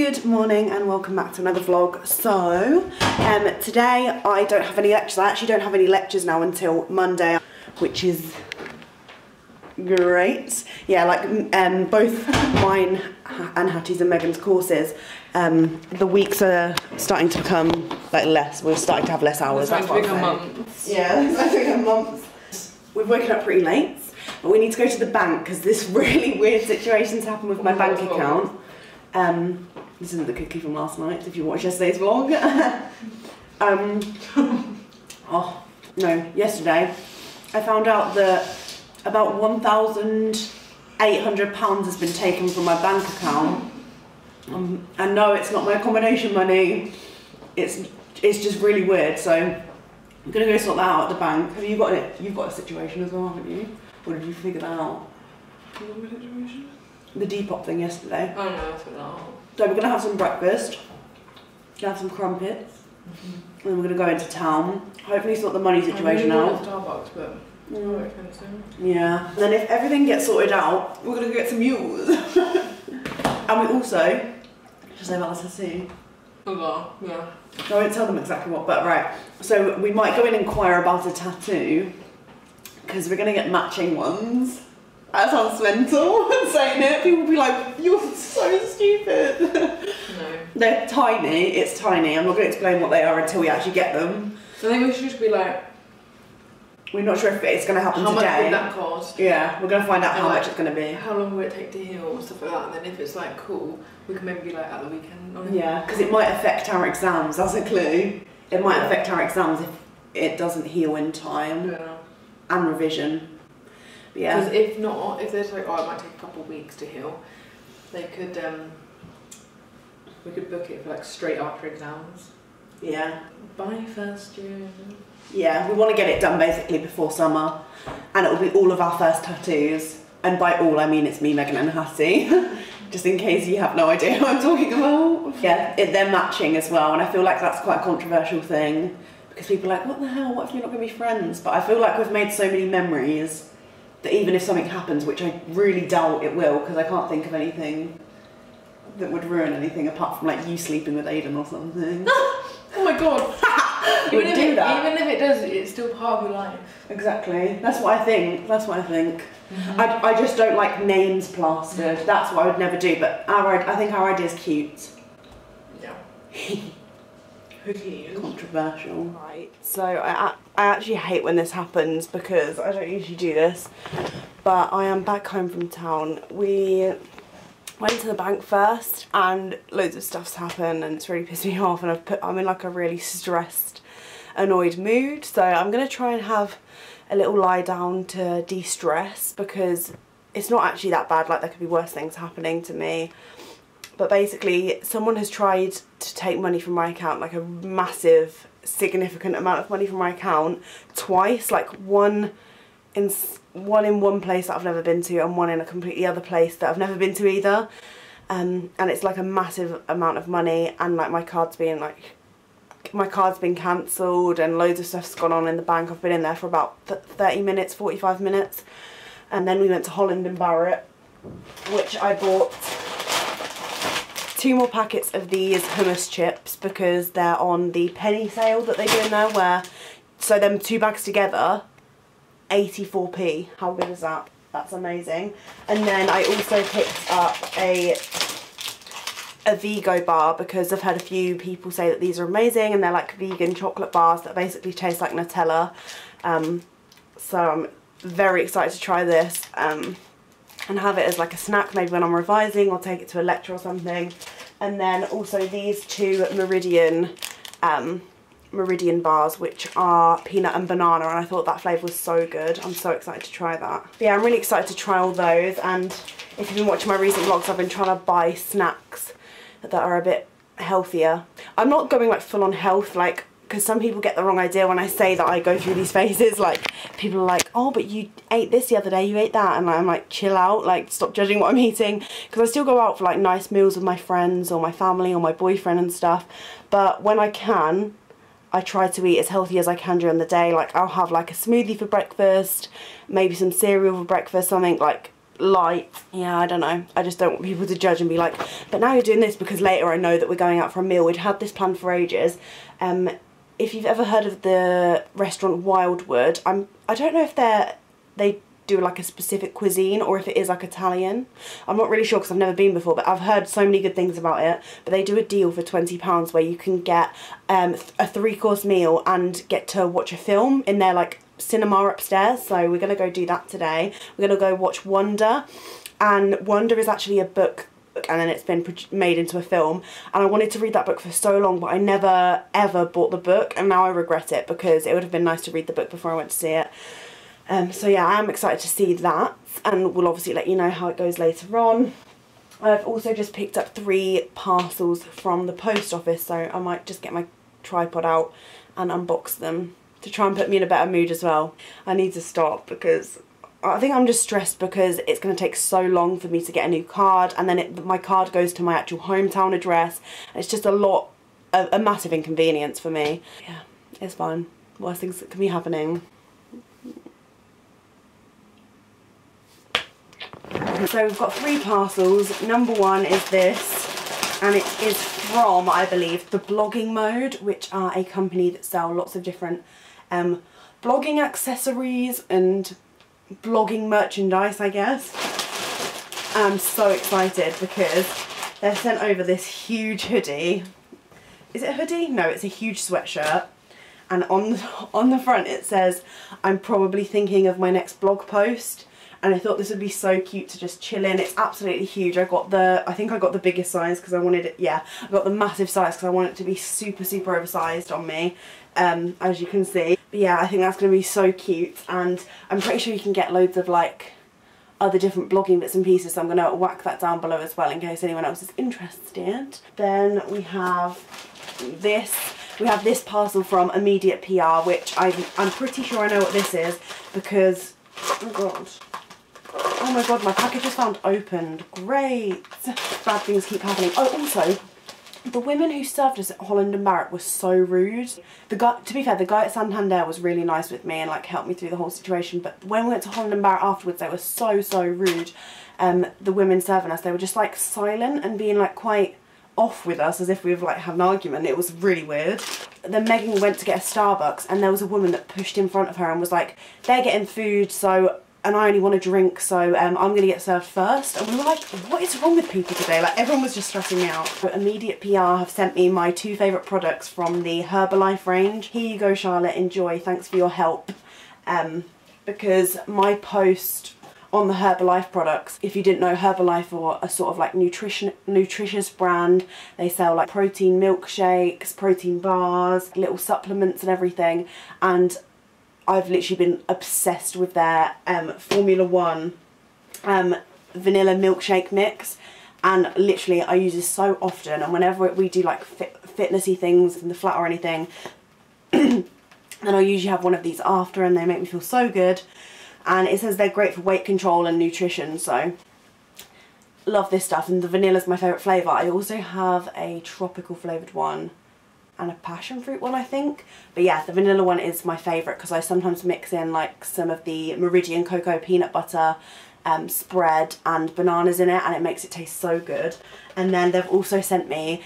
Good morning and welcome back to another vlog. So today I don't have any lectures. I actually don't have any lectures now until Monday, which is great. Yeah, like both mine and Hattie's and Megan's courses, the weeks are starting to become like less. We're starting to have less hours. That's what I'm saying. Months. Yeah, it's like a month. We've woken up pretty late, but we need to go to the bank because this really weird situation's happened with my bank account. This isn't the cookie from last night, if you watched yesterday's vlog. Oh, no, yesterday I found out that about £1,800 has been taken from my bank account. And no, it's not my accommodation money. It's just really weird, so I'm gonna go sort that out at the bank. Have you got it? You've got a situation as well, haven't you? Or did you figure that out? What situation? The Depop thing yesterday. Oh no, I figured that out. So we're going to have some breakfast, gonna have some crumpets, and we're going to go into town, hopefully sort the money situation out. Starbucks, but more expensive. Yeah, and then if everything gets sorted out, we're going to get some mules. And we also, just say about the tattoo. Oh yeah. I won't tell them exactly what, but right. So we might go and inquire about a tattoo, because we're going to get matching ones. That sounds mental, saying it. People will be like, you're so stupid. No. They're tiny, it's tiny. I'm not going to explain what they are until we actually get them. So I think we should just be like, we're not sure if it's going to happen today. How much would that cost? Yeah, we're going to find out how much it's going to be. How long will it take to heal and stuff like that, and then if it's like cool, we can maybe be like at the weekend on it. Yeah, because it might affect our exams, that's a clue. It might affect our exams if it doesn't heal in time. Yeah. And revision. Yeah. Because if not, if there's like, oh, it might take a couple of weeks to heal, they could, we could book it for like straight after exams. Yeah. By 1st June. Yeah, we want to get it done basically before summer, and it will be all of our first tattoos. And by all, I mean it's me, Megan and Hattie. Just in case you have no idea what I'm talking about. Yeah, they're matching as well, and I feel like that's quite a controversial thing, because people are like, what the hell, what if you're not going to be friends? But I feel like we've made so many memories that even if something happens, which I really doubt it will, because I can't think of anything that would ruin anything apart from like you sleeping with Aiden or something. Oh my god. Even if it does, it's still part of your life. Exactly. That's what I think. That's what I think. I just don't like names plastered. That's what I would never do. But I think our idea is cute. Yeah. Controversial. Right. So I actually hate when this happens because I don't usually do this. But I am back home from town. We went to the bank first and loads of stuff's happened and it's really pissed me off, and I'm in like a really stressed, annoyed mood. So I'm going to try and have a little lie down to de-stress, because it's not actually that bad. Like, there could be worse things happening to me. But basically someone has tried to take money from my account, like a massive, significant amount of money from my account twice, like one in one place that I've never been to and one in a completely other place that I've never been to either. And it's like a massive amount of money, and like my card's been cancelled and loads of stuff's gone on in the bank. I've been in there for about 30 minutes, 45 minutes. And then we went to Holland and Barrett, which I bought 2 more packets of these hummus chips because they're on the penny sale that they do in there, so them 2 bags together, 84p. How good is that? That's amazing. And then I also picked up a Vigo bar because I've had a few people say that these are amazing, and they're like vegan chocolate bars that basically taste like Nutella. So I'm very excited to try this and have it as like a snack, maybe when I'm revising, or take it to a lecture or something. And then also these 2 Meridian bars, which are peanut and banana, and I thought that flavour was so good. I'm so excited to try that. But yeah, I'm really excited to try all those, and if you've been watching my recent vlogs, I've been trying to buy snacks that are a bit healthier. I'm not going like full on health, like, because some people get the wrong idea when I say that I go through these phases. Like, people are like, oh, but you ate this the other day, you ate that, and I'm like, chill out, like, stop judging what I'm eating, because I still go out for like nice meals with my friends or my family or my boyfriend and stuff. But when I can, I try to eat as healthy as I can during the day. Like, I'll have like a smoothie for breakfast, maybe some cereal for breakfast, something like light. Yeah, I don't know. I just don't want people to judge and be like, but now you're doing this because later I know that we're going out for a meal. We'd had this planned for ages. If you've ever heard of the restaurant Wildwood, I don't know if they do like a specific cuisine or if it is like Italian. I'm not really sure because I've never been before, but I've heard so many good things about it. But they do a deal for £20 where you can get a 3-course meal and get to watch a film in their like cinema upstairs. So we're gonna go do that today. We're gonna go watch Wonder, and Wonder is actually a book and then it's been made into a film, and I wanted to read that book for so long, but I never ever bought the book, and now I regret it because it would have been nice to read the book before I went to see it. So yeah, I am excited to see that, and we'll obviously let you know how it goes later on. I've also just picked up 3 parcels from the post office, so I might just get my tripod out and unbox them to try and put me in a better mood as well. I need to stop because I think I'm just stressed because it's going to take so long for me to get a new card, and then my card goes to my actual hometown address. It's just a massive inconvenience for me. Yeah, it's fine. Worst things that can be happening. So we've got 3 parcels. Number 1 is this, and it is from, I believe, the Blogging Mode, which are a company that sell lots of different blogging accessories and blogging merchandise, I guess. I'm so excited because they've sent over this huge hoodie. Is it a hoodie? No, it's a huge sweatshirt. And on the front it says, "I'm probably thinking of my next blog post." And I thought this would be so cute to just chill in. It's absolutely huge. I think I got the biggest size because I wanted it, yeah, I got the massive size because I want it to be super, super oversized on me, as you can see. But yeah, I think that's going to be so cute, and I'm pretty sure you can get loads of like other different blogging bits and pieces, so I'm going to whack that down below as well in case anyone else is interested. Then we have this. We have this parcel from Immediate PR, which I'm pretty sure I know what this is because, oh my god, my package was found opened. Great. Bad things keep happening. Oh, also, the women who served us at Holland & Barrett were so rude. To be fair, the guy at Santander was really nice with me and like helped me through the whole situation, but when we went to Holland & Barrett afterwards, they were so, so rude. The women serving us, they were just like silent and being like quite off with us as if we've like had an argument. It was really weird. Then Megan went to get a Starbucks and there was a woman that pushed in front of her and was like, "They're getting food, so, and I only want a drink, so I'm going to get served first." And we were like, what is wrong with people today? Like, everyone was just stressing me out. But Immediate PR have sent me my 2 favourite products from the Herbalife range. Here you go, Charlotte, enjoy, thanks for your help. Because my post on the Herbalife products, if you didn't know, Herbalife are a sort of like nutritious brand. They sell like protein milkshakes, protein bars, little supplements and everything, and I've literally been obsessed with their Formula 1 vanilla milkshake mix, and literally I use this so often, and whenever we do like fitnessy things in the flat or anything, then I usually have one of these after, and they make me feel so good. And it says they're great for weight control and nutrition, so love this stuff, and the vanilla's my favourite flavour. I also have a tropical flavoured one and a passion fruit one, I think. But yeah, the vanilla one is my favourite because I sometimes mix in like some of the Meridian cocoa peanut butter spread and bananas in it, and it makes it taste so good. And then they've also sent me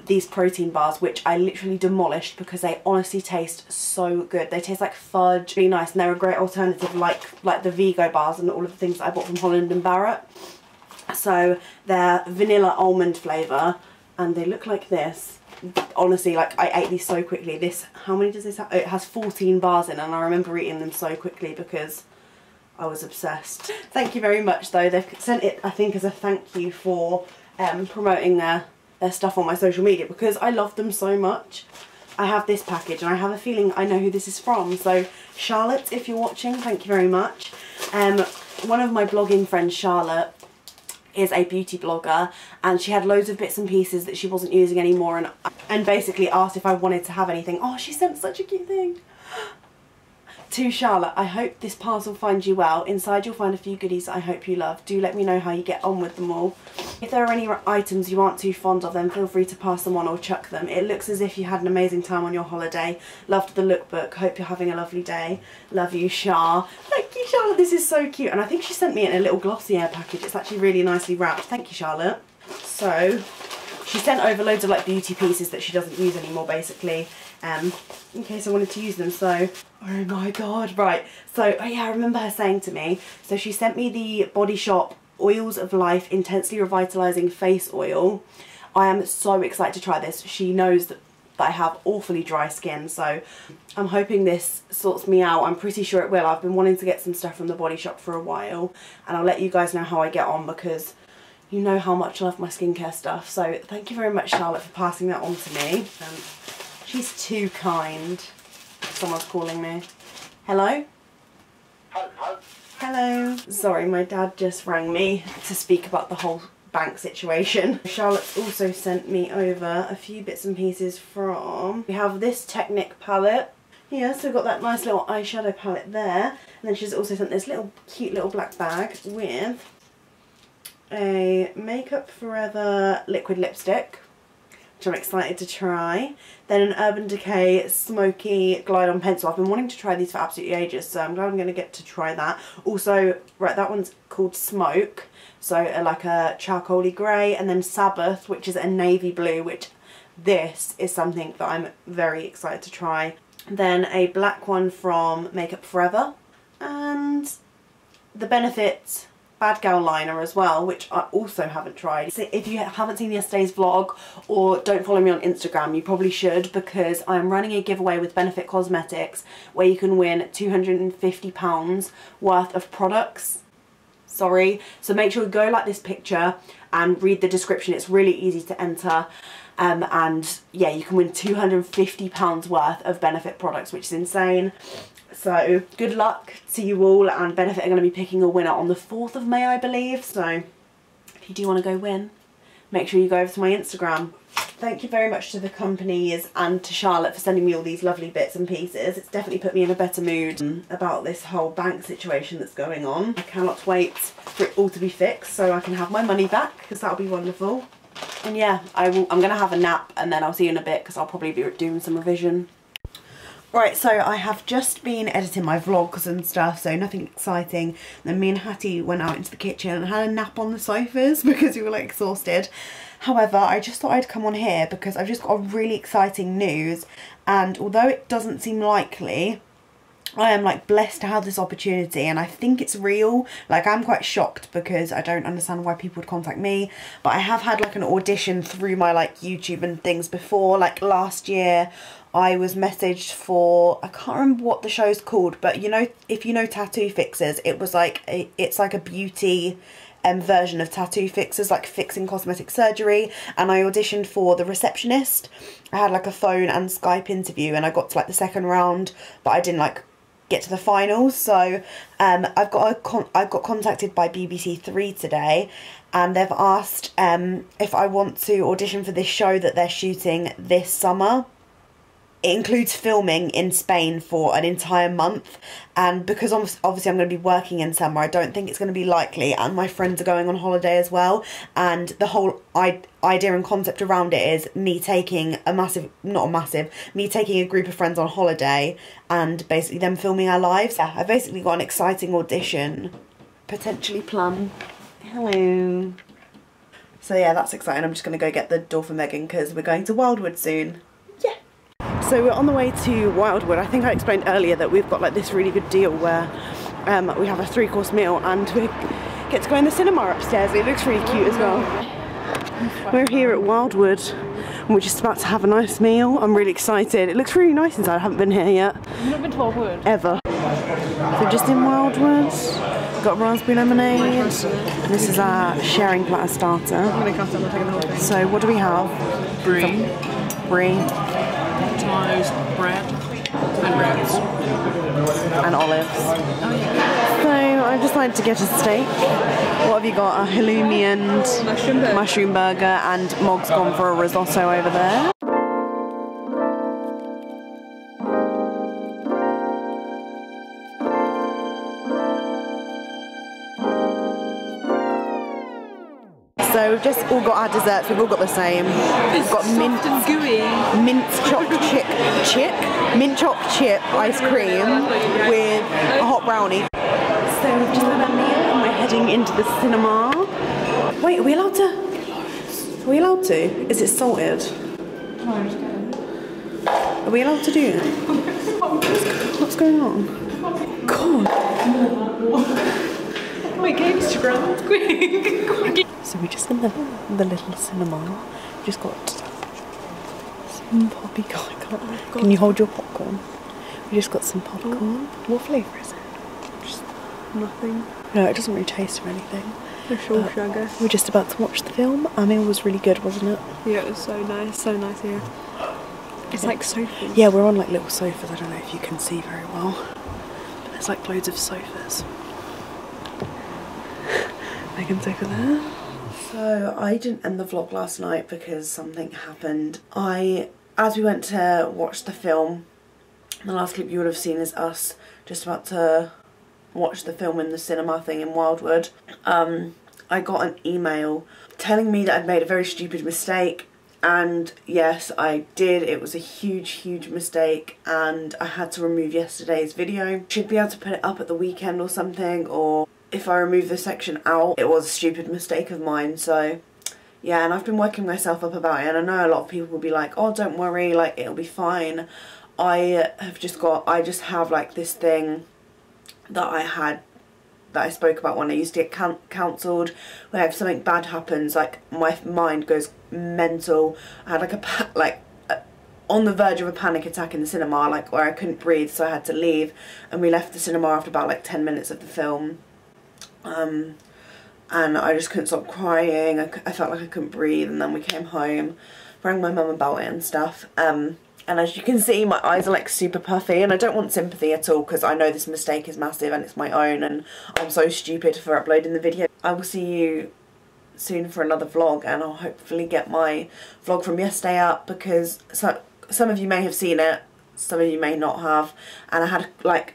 these protein bars, which I literally demolished because they honestly taste so good. They taste like fudge, really nice, and they're a great alternative like the Vigo bars and all of the things that I bought from Holland & Barrett. So they're vanilla almond flavour, and they look like this. Honestly, like, I ate these so quickly. This, how many does this have? It has 14 bars in, and I remember eating them so quickly because I was obsessed. Thank you very much though. They've sent it, I think, as a thank you for promoting their stuff on my social media because I love them so much. I have this package and I have a feeling I know who this is from. So Charlotte, if you're watching, thank you very much. One of my blogging friends, Charlotte, is a beauty blogger, and she had loads of bits and pieces that she wasn't using anymore, and basically asked if I wanted to have anything. Oh, she sent such a cute thing. To Charlotte, I hope this parcel finds you well. Inside you'll find a few goodies that I hope you love. Do let me know how you get on with them all. If there are any items you aren't too fond of, then feel free to pass them on or chuck them. It looks as if you had an amazing time on your holiday. Loved the lookbook. Hope you're having a lovely day. Love you, Char. Thank you, Charlotte. This is so cute. And I think she sent me it in a little Glossier package. It's actually really nicely wrapped. Thank you, Charlotte. So, she sent over loads of like beauty pieces that she doesn't use anymore, basically. In case I wanted to use them. So, oh my god, right. So, oh yeah, I remember her saying to me, so she sent me the Body Shop Oils of Life Intensely Revitalizing Face Oil. I am so excited to try this. She knows that I have awfully dry skin, so I'm hoping this sorts me out. I'm pretty sure it will. I've been wanting to get some stuff from the Body Shop for a while, and I'll let you guys know how I get on, because you know how much I love my skincare stuff. So thank you very much, Charlotte, for passing that on to me. She's too kind. Someone's calling me. Hello? Hello. Hello. Sorry, my dad just rang me to speak about the whole bank situation. Charlotte's also sent me over a few bits and pieces from... We have this Technic palette. Yeah, so we've got that nice little eyeshadow palette there. And then she's also sent this little cute little black bag with a Makeup Forever liquid lipstick, which I'm excited to try. Then an Urban Decay Smoky Glide On Pencil. I've been wanting to try these for absolutely ages, so I'm glad I'm going to get to try that. Also, right, that one's called Smoke, so like a charcoaly grey, and then Sabbath, which is a navy blue, which this is something that I'm very excited to try. Then a black one from Makeup Forever, and the Benefit Bad Gal liner as well, which I also haven't tried. So if you haven't seen yesterday's vlog or don't follow me on Instagram, you probably should, because I'm running a giveaway with Benefit Cosmetics where you can win £250 worth of products. Sorry. So make sure you go like this picture and read the description. It's really easy to enter. And yeah, you can win £250 worth of Benefit products, which is insane. So good luck to you all, and Benefit are going to be picking a winner on the 4th of May, I believe. So if you do want to go win, make sure you go over to my Instagram. Thank you very much to the companies and to Charlotte for sending me all these lovely bits and pieces. It's definitely put me in a better mood about this whole bank situation that's going on. I cannot wait for it all to be fixed so I can have my money back, because that'll be wonderful. And yeah, I'm going to have a nap, and then I'll see you in a bit, because I'll probably be doing some revision. Right, so I have just been editing my vlogs and stuff, so nothing exciting. Then me and Hattie went out into the kitchen and had a nap on the sofas because we were like exhausted. However, I just thought I'd come on here because I've just got a really exciting news, and although it doesn't seem likely, I am like blessed to have this opportunity, and I think it's real. Like, I'm quite shocked because I don't understand why people would contact me, but I have had like an audition through my like YouTube and things before. Like last year I was messaged for, I can't remember what the show's called, but you know, if you know Tattoo Fixers, it was like it's like a beauty version of Tattoo Fixers, like fixing cosmetic surgery, and I auditioned for the receptionist. I had like a phone and Skype interview, and I got to like the second round, but I didn't like get to the finals. So I got contacted by BBC Three today, and they've asked if I want to audition for this show that they're shooting this summer. It includes filming in Spain for an entire month, and because obviously I'm going to be working in summer, I don't think it's going to be likely, and my friends are going on holiday as well, and the whole idea and concept around it is me taking me taking a group of friends on holiday and basically them filming our lives. Yeah, I've basically got an exciting audition, potentially plum. Hello. So yeah, that's exciting. I'm just going to go get the door for Megan because we're going to Wildwood soon. So we're on the way to Wildwood. I think I explained earlier that we've got like this really good deal where we have a 3-course meal and we get to go in the cinema upstairs. It looks really cute as well. We're here at Wildwood and we're just about to have a nice meal. I'm really excited. It looks really nice inside. I haven't been here yet. You've not been to Wildwood? Ever. So just in Wildwood, got raspberry lemonade. This is our sharing platter starter. So what do we have? Brie. Toast, bread, and breads. And olives. Oh yeah. So I've decided to get a steak. What have you got? A halloumi and mushroom burger, and Mog's gone for a risotto over there. So we've just all got our desserts. We've all got the same. We've got mint choc chip ice cream with a hot brownie. So we've just had a meal and we're heading into the cinema. Wait, are we allowed to? Are we allowed to? Is it salted? Are we allowed to do it? What's going on? God. My game's to ground, quick. So we just in the little cinema. Just got some poppycorn. Can you hold your popcorn? We just got some popcorn. What flavour is it? Just nothing. No, it doesn't really taste of anything. For sure, sugar. We're just about to watch the film. Our meal was really good, wasn't it? Yeah, it was so nice here. It's like sofas. Yeah, we're on like little sofas. I don't know if you can see very well, but there's like loads of sofas. Megan's over there. So I didn't end the vlog last night because something happened. As we went to watch the film, the last clip you would have seen is us just about to watch the film in the cinema thing in Wildwood. I got an email telling me that I'd made a very stupid mistake, and yes, I did. It was a huge mistake, and I had to remove yesterday's video. Should be able to put it up at the weekend or something, or if I remove the section out. It was a stupid mistake of mine, so yeah, and I've been working myself up about it, and I know a lot of people will be like, oh, don't worry, like, it'll be fine. I just have like this thing that I spoke about when I used to get counselled. Whenever something bad happens, like, my mind goes mental. I had like on the verge of a panic attack in the cinema, like where I couldn't breathe, so I had to leave, and we left the cinema after about like 10 minutes of the film. And I just couldn't stop crying. I felt like I couldn't breathe, and then we came home, rang my mum about it and stuff. And as you can see, my eyes are like super puffy, and I don't want sympathy at all because I know this mistake is massive and it's my own, and I'm so stupid for uploading the video. I will see you soon for another vlog, and I'll hopefully get my vlog from yesterday up, because some of you may have seen it, some of you may not have, and I had like,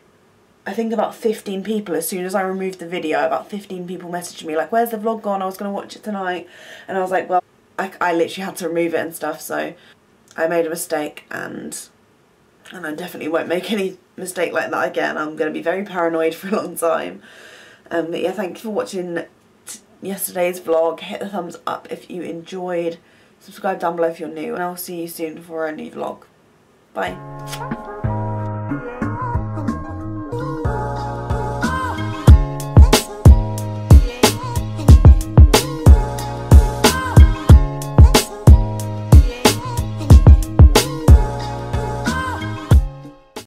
I think about 15 people, as soon as I removed the video, about 15 people messaged me like, where's the vlog gone? I was going to watch it tonight. And I was like, well, I literally had to remove it and stuff, so I made a mistake, and I definitely won't make any mistake like that again. I'm going to be very paranoid for a long time. But yeah, thank you for watching yesterday's vlog. Hit the thumbs up if you enjoyed. Subscribe down below if you're new, and I'll see you soon for a new vlog. Bye.